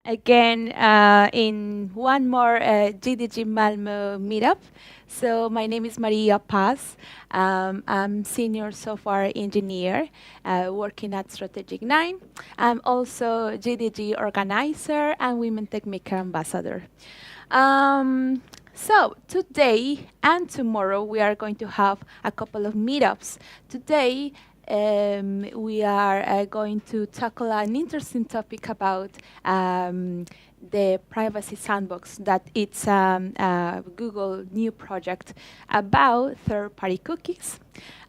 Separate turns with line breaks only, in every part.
again in one more GDG Malmo meetup. So my name is Maria Paz. I'm senior software engineer working at Strategic 9. I'm also GDG organizer and Women Tech Maker ambassador. So today and tomorrow we are going to have a couple of meetups. Today we are going to tackle an interesting topic about the Privacy Sandbox, that it's a Google new project about third-party cookies.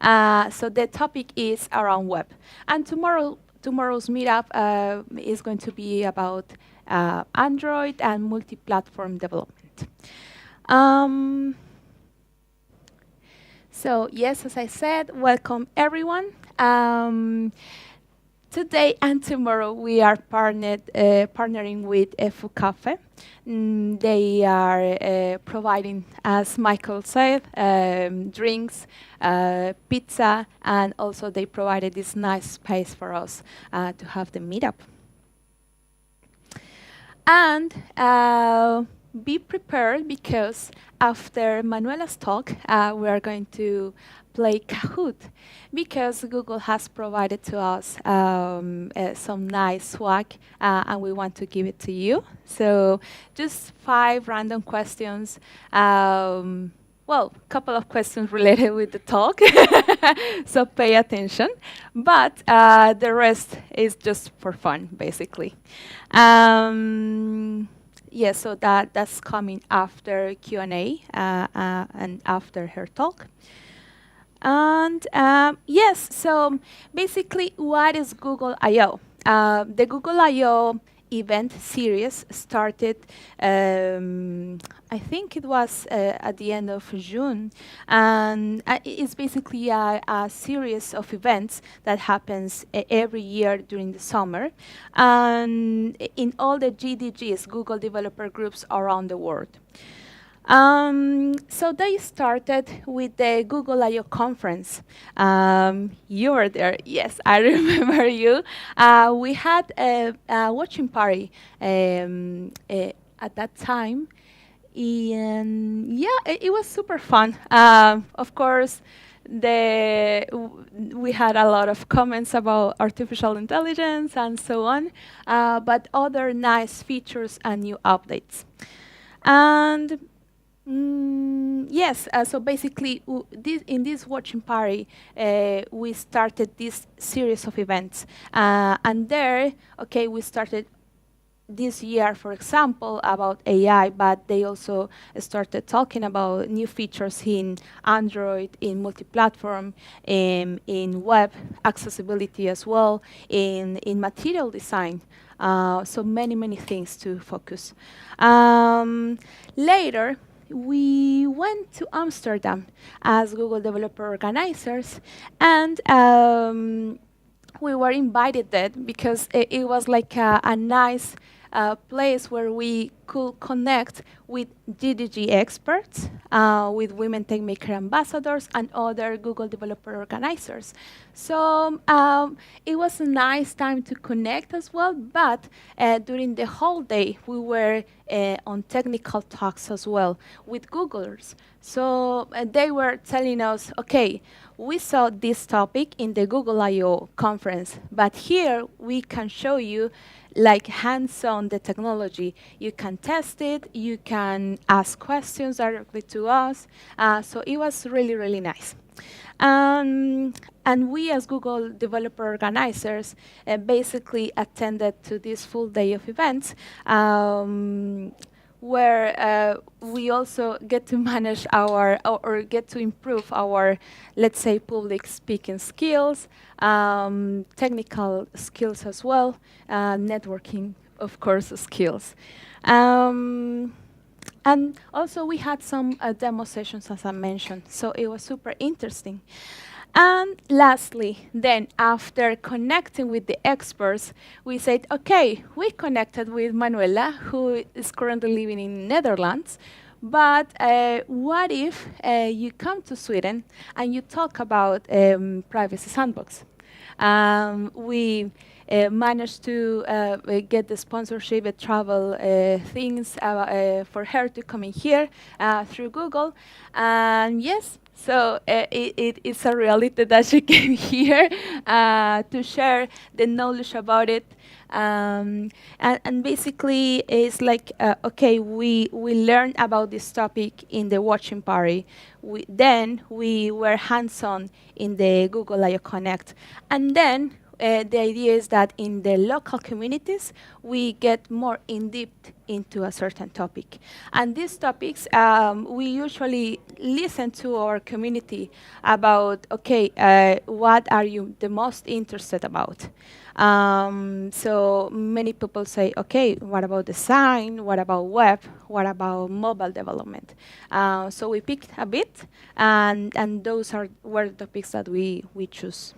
So the topic is around web. And tomorrow's meetup is going to be about Android and multi-platform development. Um, so yes, as I said, welcome everyone. Today and tomorrow we are partnering with Foo Café. They are providing, as Michael said, drinks, pizza, and also they provided this nice space for us to have the meetup. And be prepared, because after Manuela's talk, we are going to play Kahoot, because Google has provided to us some nice swag, and we want to give it to you. So just 5 random questions. Well, a couple of questions related with the talk, so pay attention. But the rest is just for fun, basically. Yeah, so that's coming after Q&A and after her talk. And yes, so basically, what is Google I/O? The Google I/O event series started, I think it was at the end of June, and it's basically a series of events that happens every year during the summer, and in all the GDGs, Google developer groups around the world. So they started with the Google I/O conference. You were there, yes, I remember you. We had a watching party at that time, and yeah, it was super fun. Of course, we had a lot of comments about artificial intelligence and so on, but other nice features and new updates. And yes, so basically, in this watching party, we started this series of events. And there, okay, we started this year, for example, about AI, but they also started talking about new features in Android, in multi-platform, in web accessibility as well, in material design. So many things to focus. Later, we went to Amsterdam as Google developer organizers, and we were invited there because it was like a nice place where we could connect with GDG experts, with Women Tech Maker ambassadors, and other Google developer organizers. So it was a nice time to connect as well, but during the whole day, we were on technical talks as well with Googlers. So they were telling us, okay, we saw this topic in the Google I/O conference, but here we can show you like hands-on the technology. You can test it, you can ask questions directly to us. So it was really nice. And we as Google developer organizers basically attended to this full day of events, where we also get to manage our, or get to improve our, let's say, public speaking skills, technical skills as well, networking, of course, skills. And also we had some demo sessions, as I mentioned, so it was super interesting. And lastly, then after connecting with the experts, we said, okay, we connected with Manuela, who is currently living in Netherlands, but what if you come to Sweden and you talk about Privacy Sandbox? We managed to get the sponsorship, travel things for her to come in here through Google. And yes, so it's a reality that she came here to share the knowledge about it. And basically, it's like, okay, we learned about this topic in the watching party. Then we were hands-on in the Google I/O Connect. And then the idea is that in the local communities, we get more in-depth into a certain topic. And these topics, we usually listen to our community about, okay, what are you the most interested about? So many people say, okay, what about design? What about web? What about mobile development? So we picked a bit, and those were the topics that we choose.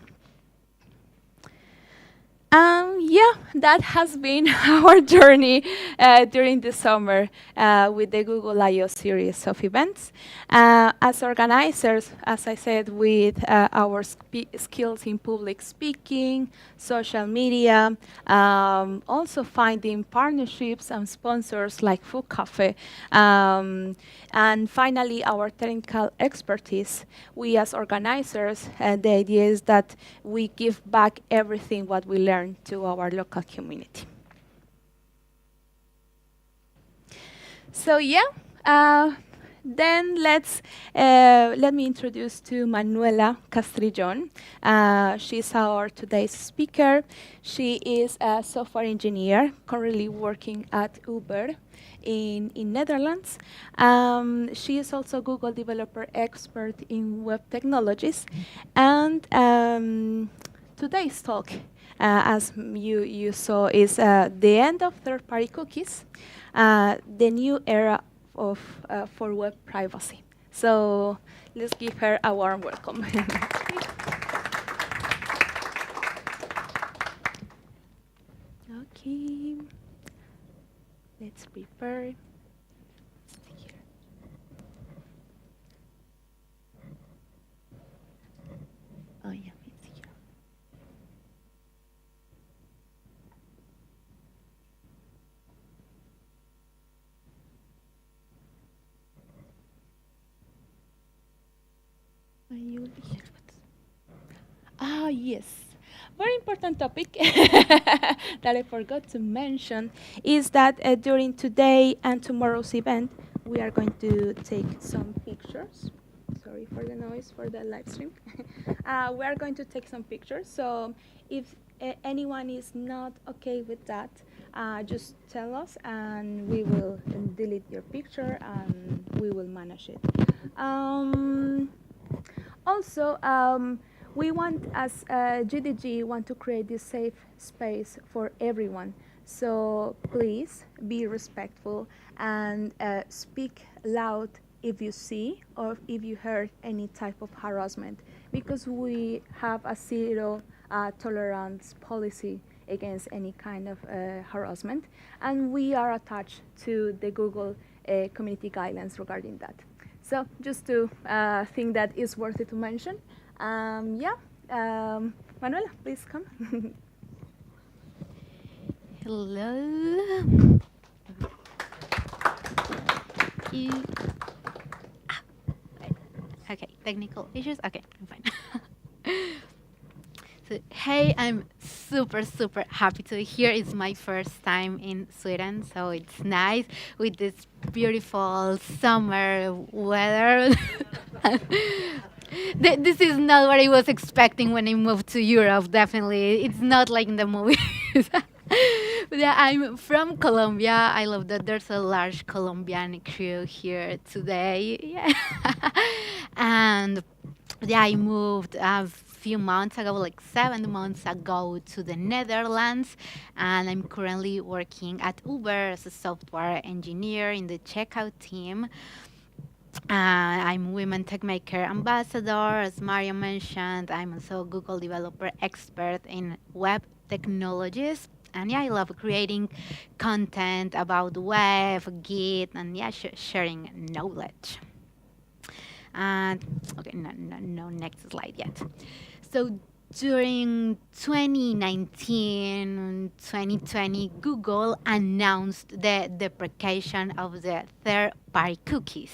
Yeah, that has been our journey during the summer with the Google I/O series of events. As organizers, as I said, with our skills in public speaking, social media, also finding partnerships and sponsors like Foo Café, and finally our technical expertise. We as organizers, the idea is that we give back everything what we learn to our local community. So yeah, then let me introduce to Manuela Castrillón. She's our today's speaker. She is a software engineer currently working at Uber in Netherlands. She is also Google developer expert in web technologies. And today's talk, as you saw, is the end of third-party cookies, the new era of for web privacy. So let's give her a warm welcome. Okay, let's prepare. Oh yeah. Ah, yes. Very important topic that I forgot to mention is that during today and tomorrow's event, we are going to take some pictures. Sorry for the noise for the live stream. We are going to take some pictures. So if anyone is not okay with that, just tell us and we will delete your picture and we will manage it. Also, we want, as GDG, want to create this safe space for everyone. So please be respectful and speak loud if you see or if you heard any type of harassment, because we have a zero tolerance policy against any kind of harassment, and we are attached to the Google community guidelines regarding that. So just to think that is worth it to mention. Yeah, Manuela, please come.
Hello. Okay, technical issues. Okay, I'm fine. So, hey, I'm super happy to be here. It's my first time in Sweden, so it's nice with this beautiful summer weather. This is not what I was expecting when I moved to Europe, definitely. It's not like in the movies. But yeah, I'm from Colombia. I love that there's a large Colombian crew here today. Yeah. And yeah, I moved a few months ago, like 7 months ago, to the Netherlands, and I'm currently working at Uber as a software engineer in the checkout team. I'm Women Tech Maker Ambassador, as Mario mentioned. I'm also a Google developer expert in web technologies. And yeah, I love creating content about web, Git, and yeah, sharing knowledge. And okay, no, next slide yet. So During 2019, 2020, Google announced the deprecation of the third-party cookies.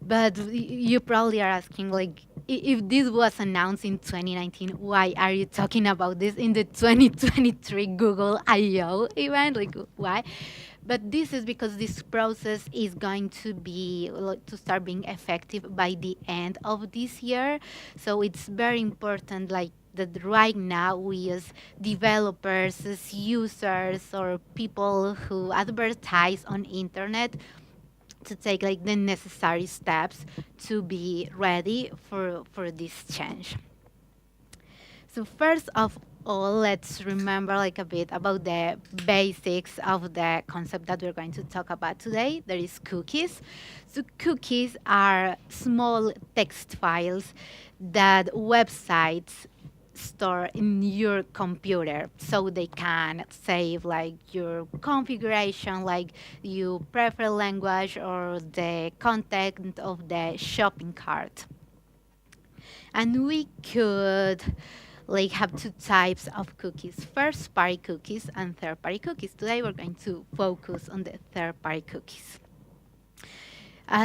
But you probably are asking, like, if this was announced in 2019, why are you talking about this in the 2023 Google I/O event? Like, why? But this is because this process is going to be to start being effective by the end of this year. So it's very important, like that right now we as developers, as users, or people who advertise on internet to take like the necessary steps to be ready for this change. So first of all, let's remember like a bit about the basics of the concept that we're going to talk about today. There is cookies. So cookies are small text files that websites store in your computer, so they can save like your configuration, like you prefer language or the content of the shopping cart. And we could like have two types of cookies: first party cookies and third party cookies. Today we're going to focus on the third party cookies.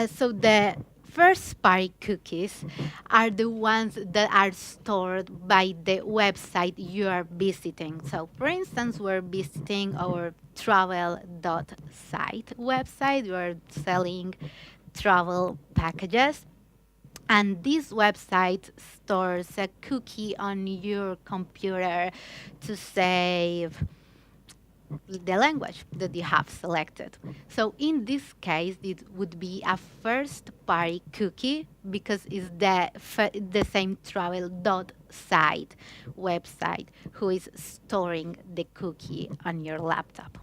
So the first party cookies are the ones that are stored by the website you are visiting. So for instance, we're visiting our travel.site website. We're selling travel packages. And this website stores a cookie on your computer to save the language that you have selected. So in this case, it would be a first-party cookie because it's the same travel.site website who is storing the cookie on your laptop.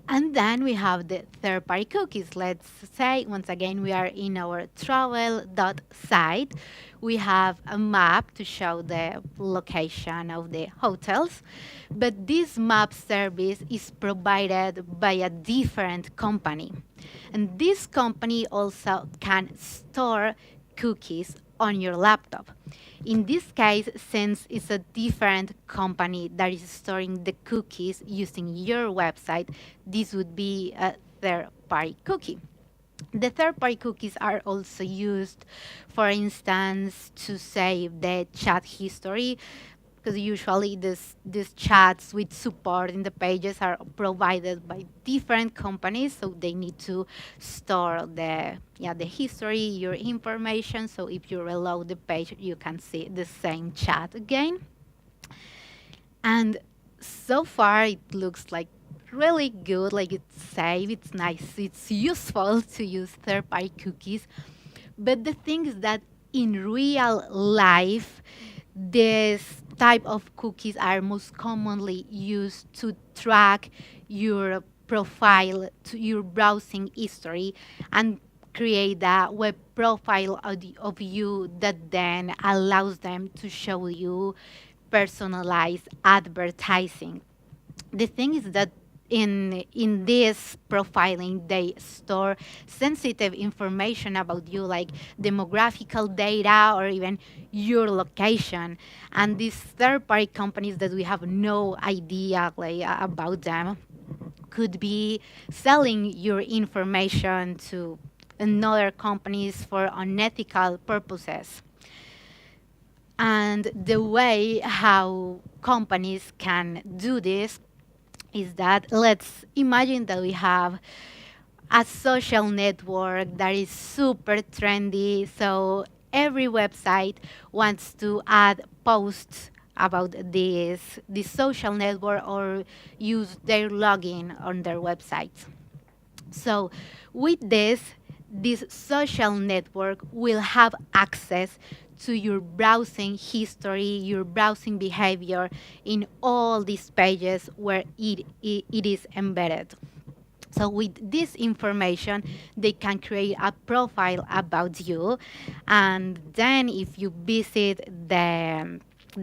And then we have the third-party cookies. Let's say, once again, we are in our travel.site. We have a map to show the location of the hotels. But this map service is provided by a different company. And this company also can store cookies on your laptop. In this case, since it's a different company that is storing the cookies using your website, this would be a third-party cookie. The third-party cookies are also used, for instance, to save the chat history, because usually these chats with support in the pages are provided by different companies, so they need to store the history, your information, so if you reload the page, you can see the same chat again. And so far, it looks like really good, like it's safe, it's nice, it's useful to use third-party cookies. But the thing is that in real life, this type of cookies are most commonly used to track your profile, to your browsing history, and create a web profile of you that then allows them to show you personalized advertising. The thing is that in this profiling, they store sensitive information about you, like demographical data or even your location. And these third-party companies that we have no idea like about them could be selling your information to another companies for unethical purposes. And the way how companies can do this is that, let's imagine that we have a social network that is super trendy. So every website wants to add posts about this social network or use their login on their websites. So with this social network will have access to your browsing history, your browsing behavior in all these pages where it is embedded. So with this information, they can create a profile about you. And then if you visit the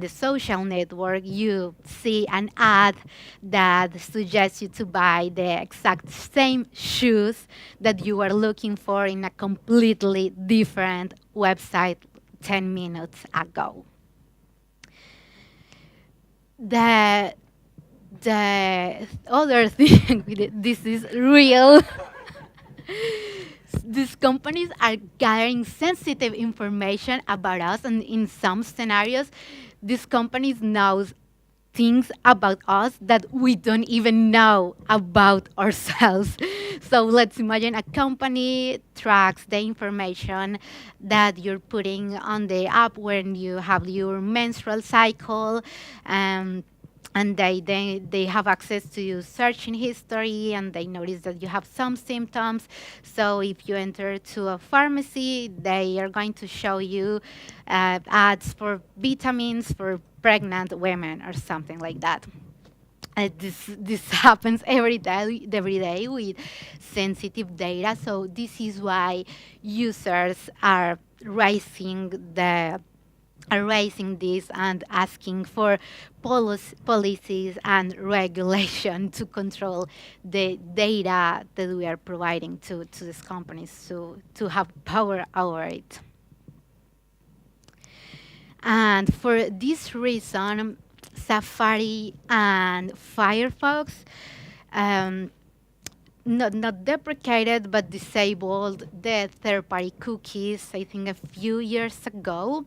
social network, you see an ad that suggests you to buy the exact same shoes that you were looking for in a completely different website 10 minutes ago. The the other thing with it, this is real. These companies are gathering sensitive information about us, and in some scenarios, these companies know things about us that we don't even know about ourselves. So let's imagine a company tracks the information that you're putting on the app when you have your menstrual cycle. Um, and they have access to your searching history, and they notice that you have some symptoms. So if you enter to a pharmacy, they are going to show you ads for vitamins for pregnant women or something like that. This happens every day with sensitive data. So this is why users are raising this and asking for policies and regulation to control the data that we are providing to these companies to have power over it. And for this reason, Safari and Firefox um, not deprecated but disabled the third-party cookies, I think a few years ago.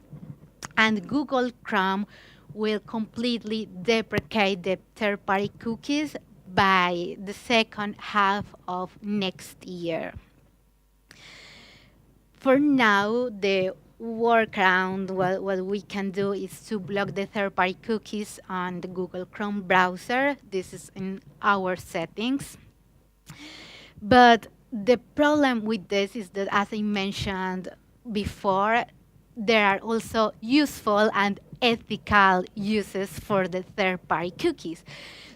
And Google Chrome will completely deprecate the third-party cookies by the second half of next year. For now, the workaround, what we can do is to block the third-party cookies on the Google Chrome browser. This is in our settings. But the problem with this is that, as I mentioned before, there are also useful and ethical uses for the third-party cookies.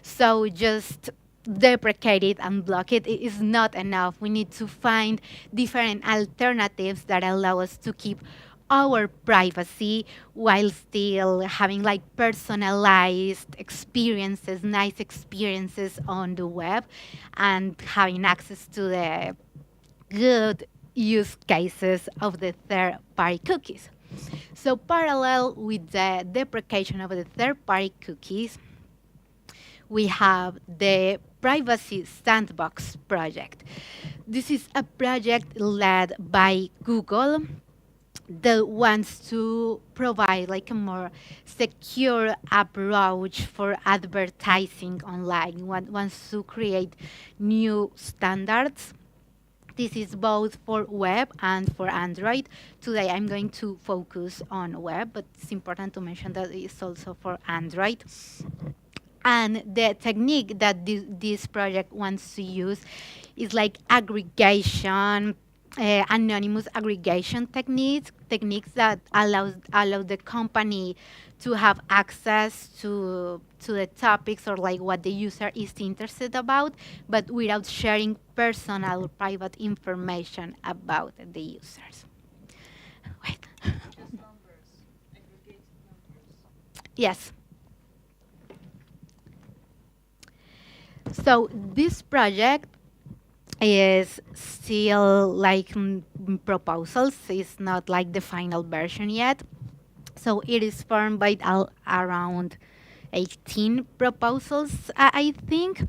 So just deprecate it and block it is not enough. We need to find different alternatives that allow us to keep our privacy while still having like personalized experiences, nice experiences on the web, and having access to the good use cases of the third-party cookies. So parallel with the deprecation of the third-party cookies, we have the Privacy Sandbox project. This is a project led by Google that wants to provide like a more secure approach for advertising online, wants to create new standards. This is both for web and for Android. Today I'm going to focus on web, but it's important to mention that it's also for Android. And the technique that this project wants to use is like aggregation, anonymous aggregation techniques that allow the company to have access to the topics or like what the user is interested about, but without sharing personal private information about the users. Wait. Yes. So this project is still like proposals. It's not like the final version yet. So it is formed by around 18 proposals, I think.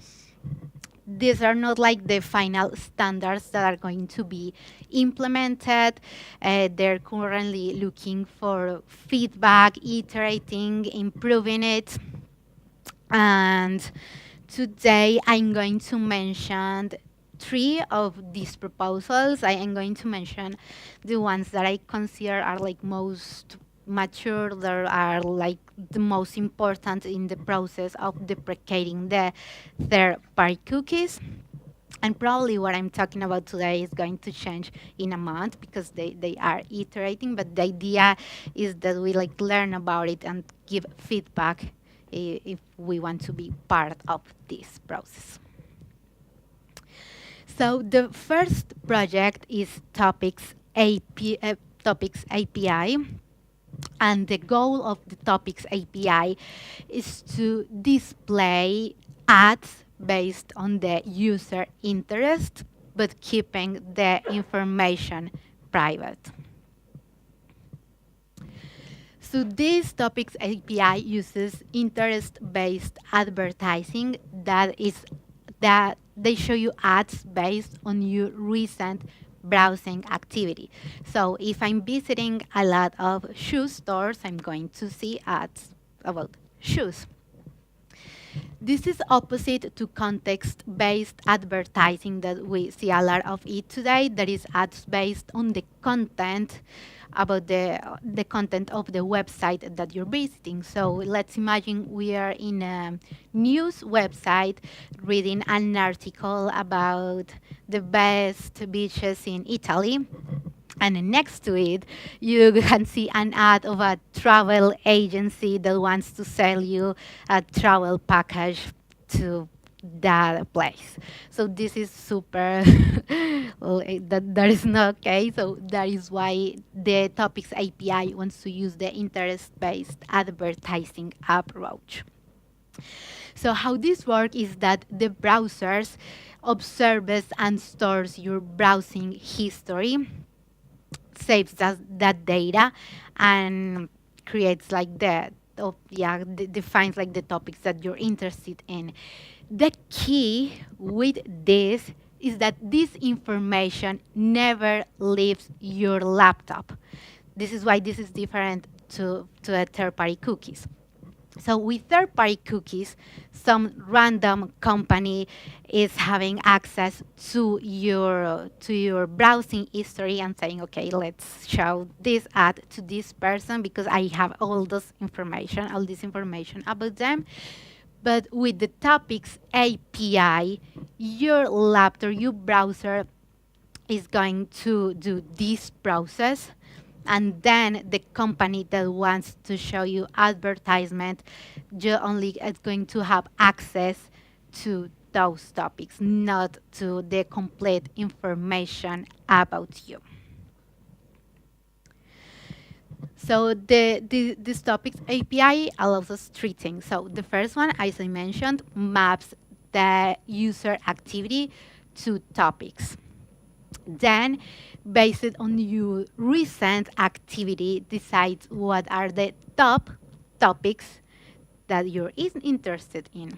These are not like the final standards that are going to be implemented. They're currently looking for feedback, iterating, improving it. And today I'm going to mention 3 of these proposals. I am going to mention the ones that I consider are like most mature, that are like the most important in the process of deprecating the third-party cookies. And probably what I'm talking about today is going to change in a month because they are iterating, but the idea is that we like learn about it and give feedback if we want to be part of this process. So the first project is Topics API. And the goal of the Topics API is to display ads based on the user interest, but keeping the information private. So this topics API uses interest-based advertising that they show you ads based on your recent browsing activity. So if I'm visiting a lot of shoe stores, I'm going to see ads about shoes. This is opposite to context-based advertising that we see a lot of it today. That is ads based on the content about the content of the website that you're visiting. So let's imagine we are in a news website reading an article about the best beaches in Italy. And next to it, you can see an ad of a travel agency that wants to sell you a travel package to that place. So this is super, well, that is not okay. So that is why the Topics API wants to use the interest-based advertising approach. So how this works is that the browsers observes and stores your browsing history, saves that data, and creates like defines like the topics that you're interested in. The key with this is that this information never leaves your laptop. This is why this is different to a third-party cookies. So with third-party cookies, some random company is having access to your browsing history and saying, okay, let's show this ad to this person because I have all this information about them. But with the Topics API, your laptop, your browser is going to do this process, and then the company that wants to show you advertisement, you only is going to have access to those topics, not to the complete information about you. So this Topics API allows us three things. So the first one, as I mentioned, maps the user activity to topics. Then, based on your recent activity, decides what are the top topics that you're interested in.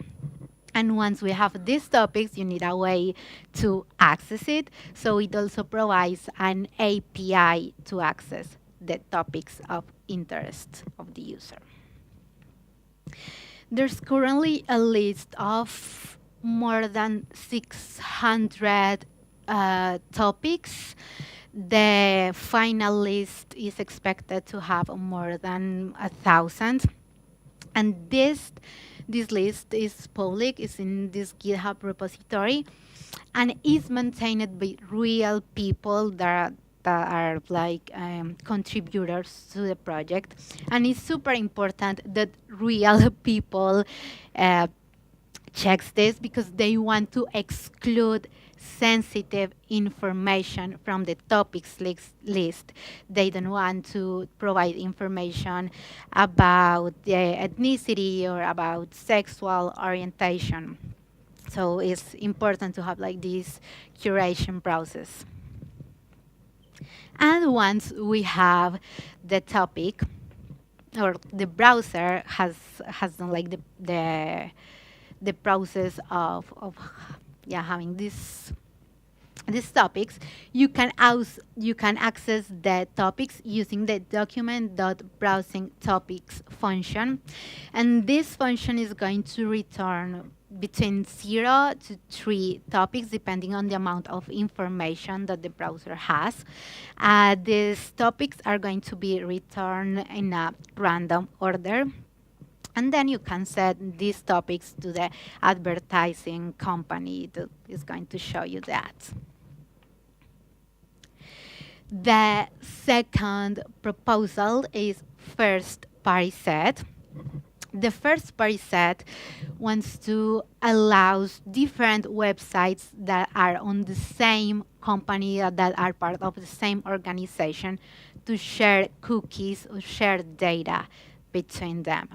And once we have these topics, you need a way to access it. So it also provides an API to access the topics of interest of the user. There's currently a list of more than 600 topics. The final list is expected to have more than 1,000. And this list is public, is in this GitHub repository, and is maintained by real people that are like contributors to the project. And it's super important that real people checks this because they want to exclude sensitive information from the topics list. They don't want to provide information about the ethnicity or about sexual orientation. So it's important to have like this curation process. And once we have the topic, or the browser has done like the process of having these topics, you can access the topics using the document.browsing topics function, and this function is going to return between 0 to 3 topics depending on the amount of information that the browser has. These topics are going to be returned in a random order. And then you can set these topics to the advertising company that is going to show you that. The second proposal is first-party set. The first-party set wants to allow different websites that are on the same company, that are part of the same organization, to share cookies or share data between them.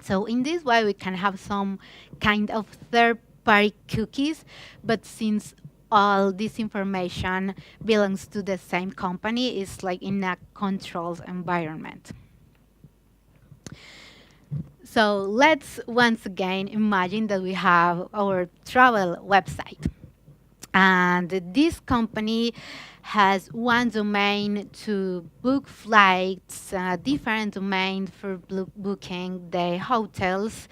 So in this way, we can have some kind of third-party cookies, but since all this information belongs to the same company, it's like in a controlled environment. So let's once again imagine that we have our travel website. And this company has one domain to book flights, different domain for booking the hotels.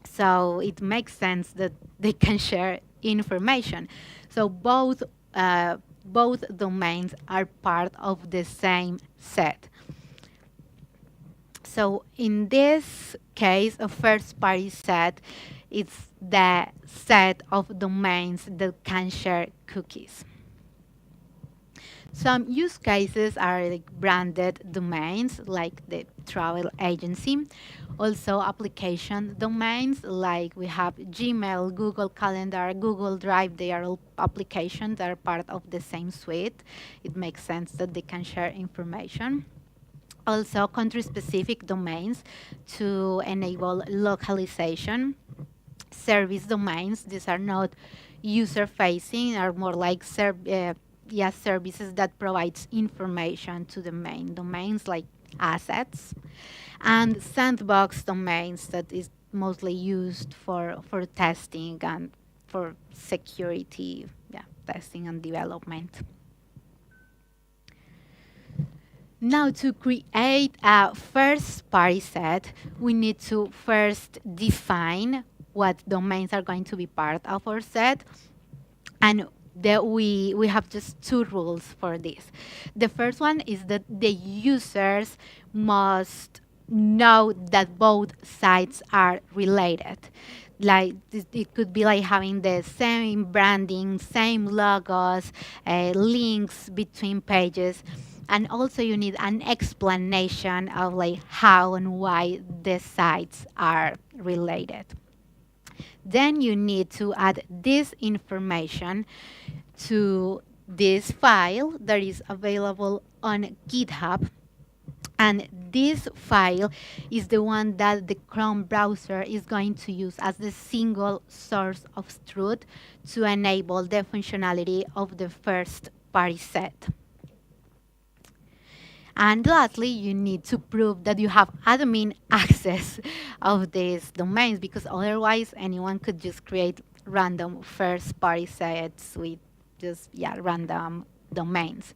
So it makes sense that they can share information. So both domains are part of the same set. So in this case, a first-party set is the set of domains that can share cookies. Some use cases are like branded domains, like the travel agency. Also, application domains, like we have Gmail, Google Calendar, Google Drive. They are all applications that are part of the same suite. It makes sense that they can share information. Also, country-specific domains to enable localization. Service domains, these are not user-facing, are more like services that provides information to the main domains, like assets. And sandbox domains, that is mostly used for testing and for security, testing and development. Now, to create a first-party set, we need to first define what domains are going to be part of our set. And we have just two rules for this. The first one is that the users must know that both sites are related. Like it could be like having the same branding, same logos, links between pages. And also you need an explanation of like how and why the sites are related. Then you need to add this information to this file that is available on GitHub. And this file is the one that the Chrome browser is going to use as the single source of truth to enable the functionality of the first party set. And lastly, you need to prove that you have admin access of these domains, because otherwise anyone could just create random first-party sites with just random domains.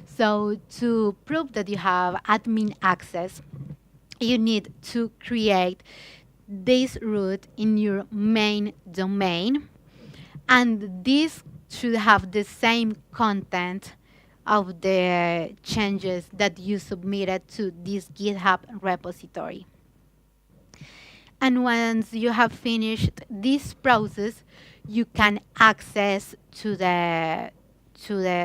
So to prove that you have admin access, you need to create this root in your main domain, and this should have the same content of the changes that you submitted to this GitHub repository. And once you have finished this process, you can access to the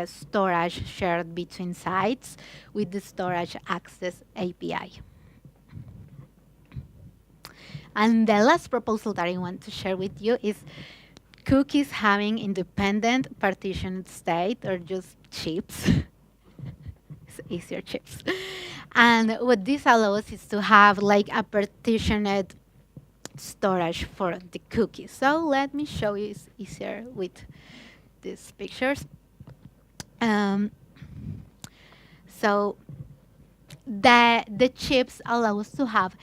storage shared between sites with the Storage Access API. And the last proposal that I want to share with you is cookies having independent partitioned state, or just chips. It's easier chips. And what this allows is to have like a partitioned storage for the cookies. So let me show you, it's easier with these pictures. So the chips allow us to have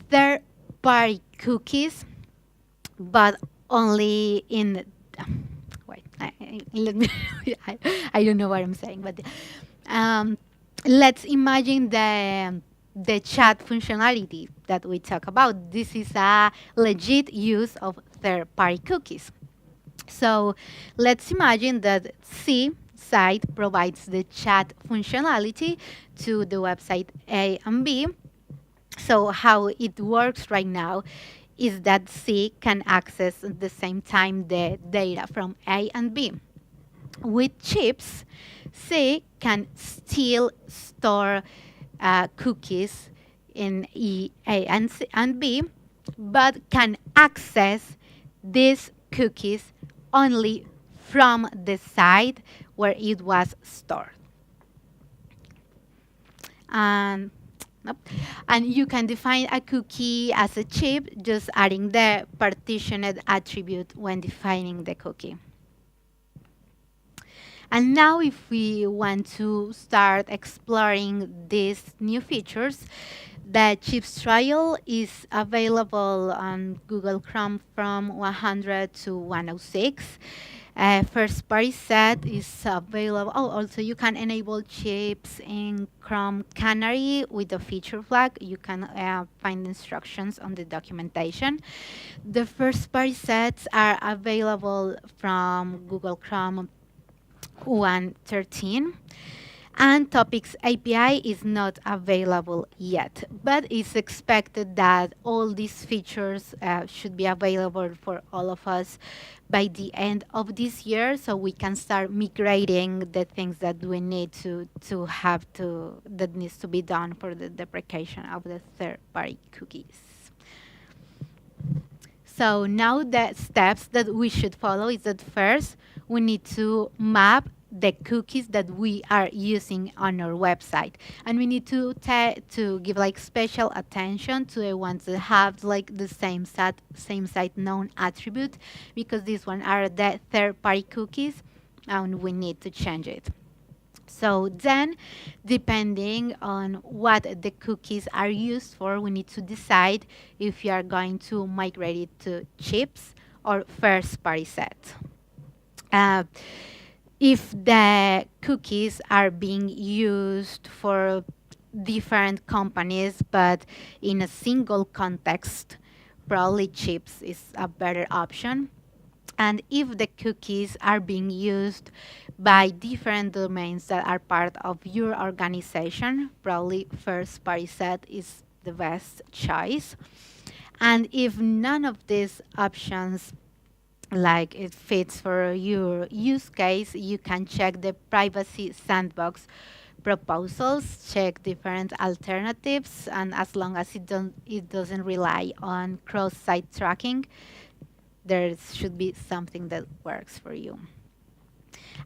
third-party cookies, but only in wait, let me I don't know what I'm saying, but let's imagine the chat functionality that we talk about. This is a legit use of third-party cookies. So let's imagine that C site provides the chat functionality to the website A and B. So how it works right now is that C can access at the same time the data from A and B. With chips, C can still store cookies in A and B, but can access these cookies only from the site where it was stored. And you can define a cookie as a chip, just adding the partitioned attribute when defining the cookie. And now if we want to start exploring these new features, The chips trial is available on Google Chrome from 100 to 106. First party set is available. Oh, also you can enable chips in Chrome Canary with the feature flag. You can find instructions on the documentation. The first party sets are available from Google Chrome 113. And Topics API is not available yet, but it's expected that all these features should be available for all of us by the end of this year, so we can start migrating the things that we need to have to that needs to be done for the deprecation of the third-party cookies. So now the steps that we should follow is that first we need to map the cookies that we are using on our website, and we need to give like special attention to the ones that have like the same site known attribute, because these one are the third-party cookies, and we need to change it. So then, depending on what the cookies are used for, we need to decide if you are going to migrate it to chips or first-party set. Uh, if the cookies are being used for different companies but in a single context, probably chips is a better option. And if the cookies are being used by different domains that are part of your organization, probably first party set is the best choice. And if none of these options like it fits for your use case, you can check the Privacy Sandbox proposals, check different alternatives, and as long as it doesn't rely on cross-site tracking, there should be something that works for you.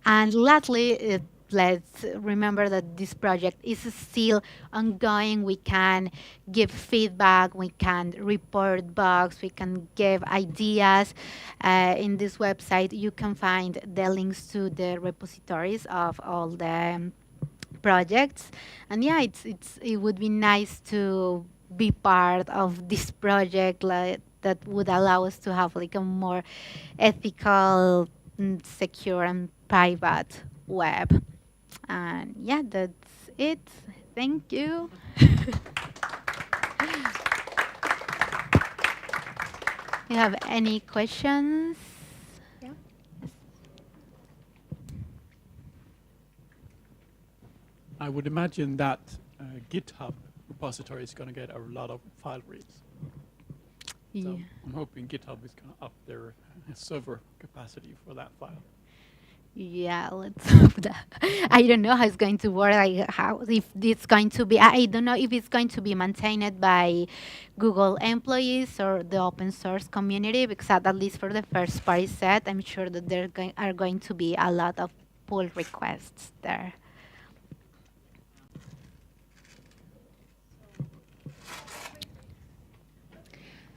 And lastly, let's remember that this project is still ongoing. We can give feedback, we can report bugs, we can give ideas. In this website, you can find the links to the repositories of all the projects. And yeah, it would be nice to be part of this project that would allow us to have like a more ethical, secure, and private web. And yeah, that's it. Thank you. You have any questions?
Yeah.
I would imagine that GitHub repository is going to get a lot of file reads. So
Yeah.
I'm hoping GitHub is going to up their server capacity for that file.
Yeah, let's hope that. I don't know how it's going to work. Like how if it's going to be. I don't know if it's going to be maintained by Google employees or the open source community. Because at least for the first party set, I'm sure that there are going to be a lot of pull requests there.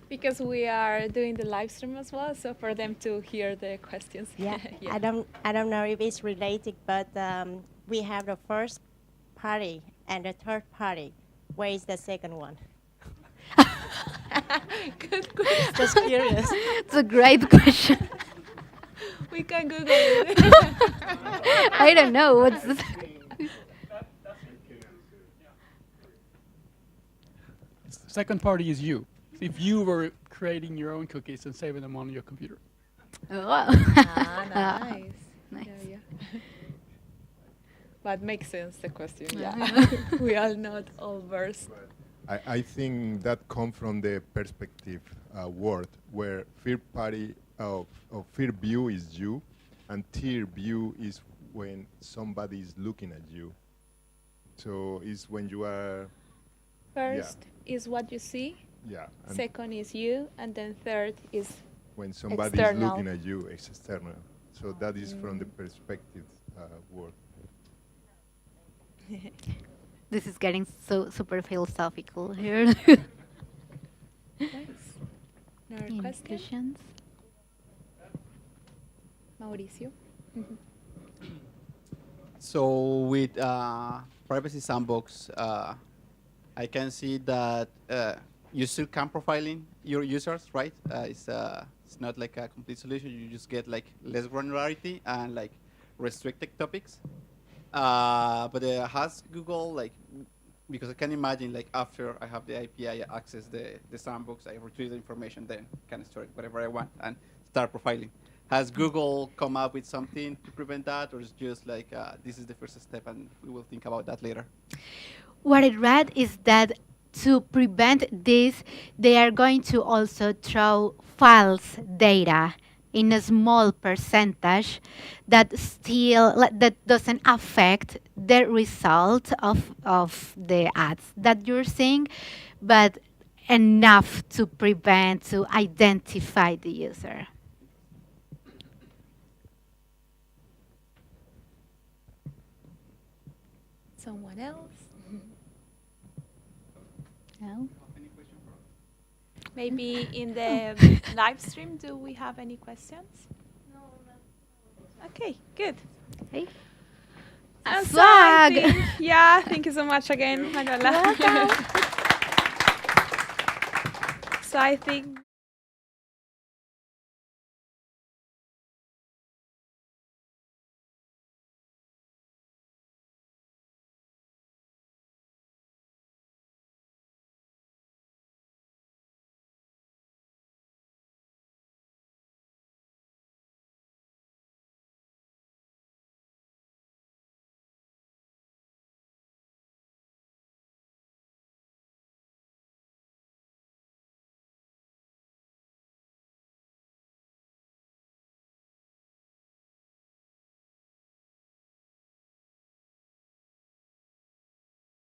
Because we are doing the live stream as well, so for them to hear the questions.
Yeah,
Yeah.
I don't know if it's related, but we have the first party and the third party. Where is the second one?
Good question.
Just curious.
It's a great question.
We can Google it.
I don't know what's the
Second party is you. If you were creating your own cookies and saving them on your computer.
Oh.
Nice.
Nice.
Yeah, yeah. But makes sense, the question, yeah. We are not all versed.
I think that comes from the perspective word where third party of third view is you, and tier view is when somebody is looking at you. So it's when you are,
First is what you see,
yeah, and
second is you, and then third is
when somebody is
external.
looking at you, it's external. So that is from the perspective word.
This is getting so super philosophical here.
Nice. Another
Any
question?
questions?
Mauricio?
So with Privacy Sandbox, I can see that you still can profiling your users, right? It's not like a complete solution. You just get like less granularity and like restricted topics. But has Google like, because I can imagine like after I have the API, I access the sandbox, I retrieve the information, then can store it whatever I want and start profiling. Has Google come up with something to prevent that, or is just like this is the first step and we will think about that later?
What I read is that to prevent this, they are going to also throw false data in a small percentage that still that doesn't affect the result of the ads that you're seeing, but enough to prevent, to identify the user.
Someone else?
No?
Maybe in the live stream, do we have any questions? No. Okay, good.
Okay.
And so I
Swag.
think, yeah, thank you so much again, Manuela.
Welcome.
So I think